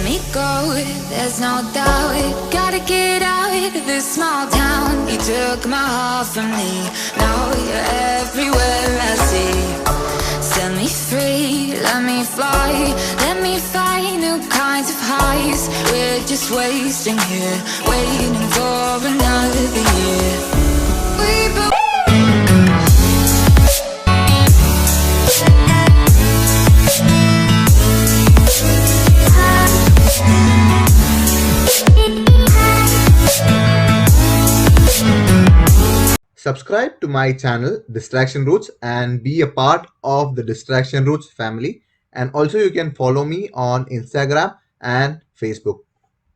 me go, there's no doubt. Gotta get out of this small town. You took my heart from me, now you're everywhere I see. Set me free, let me fly, let me find new kinds of highs. We're just wasting here, waiting for another year. We both Subscribe to my channel Distraction Roots and be a part of the Distraction Roots family. And also you can follow me on Instagram and Facebook.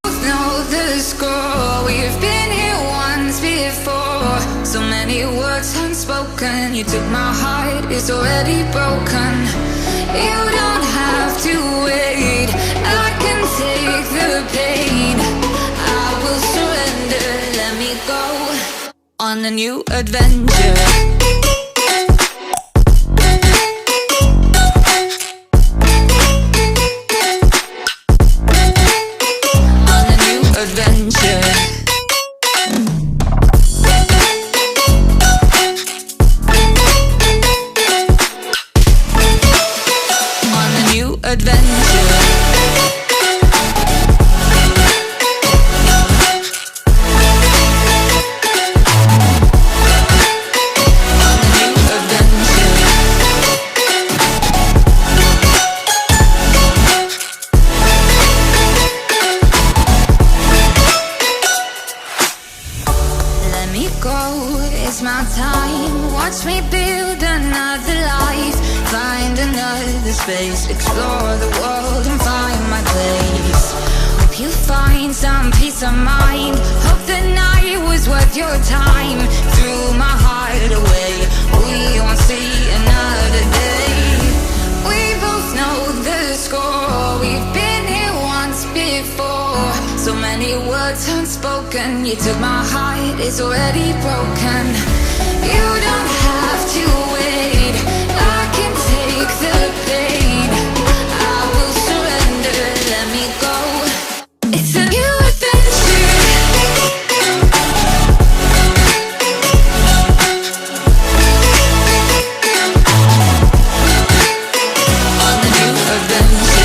know the score. We've been here once before. So many words unspoken. You took my heart, it's already broken. You don't have to wait, I can take the pain. I will surrender, let me go on a new adventure. It's my time, watch me build another life. Find another space, explore the world and find my place. Hope you find some peace of mind. Hope the night was worth your time. Threw my heart away, we won't see another day. We both know the score, we've been here once before. So many words unspoken. You took my heart, it's already broken. You don't have to wait, I can take the pain. I will surrender, let me go. It's a new adventure. On a new adventure.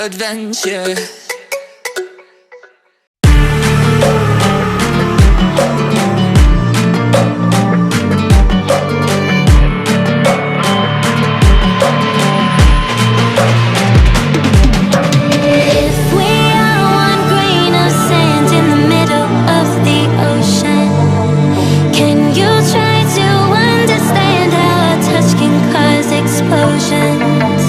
Adventure. Explosions.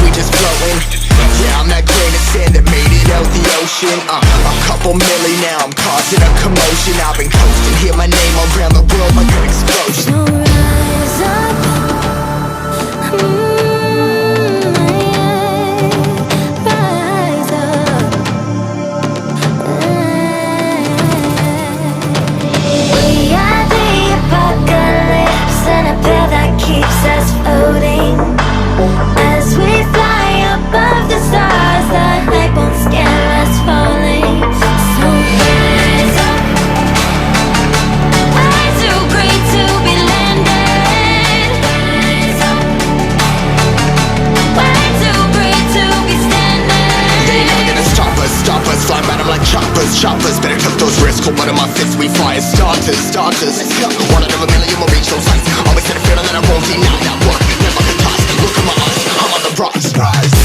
we just floating. Yeah, I'm that grain of sand that made it out the ocean. A couple milli now, I'm causing a commotion. I've been coasting, hear my name around the world like an explosion. So rise up, rise up. We are the apocalypse, and a path that keeps us floating. As we fly above the stars, the light won't scare us falling. So rise up, we're too great to be landed. Rise up, we're too great to be standing. They ain't never gonna stop us, fly by them like choppers. Better cut those risks, hold one of my fists, we fire starters. Let's go. One out of a million will reach those heights. Always had a feeling that I won't deny that work. Never the toss, look at my eyes, I'm on the rocks. Rise.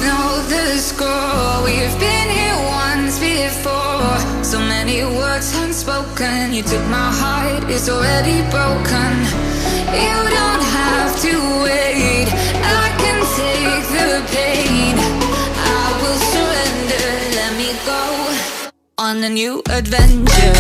Know the score. We've been here once before. So many words unspoken. You took my heart, it's already broken. You don't have to wait. I can take the pain. I will surrender. Let me go on a new adventure.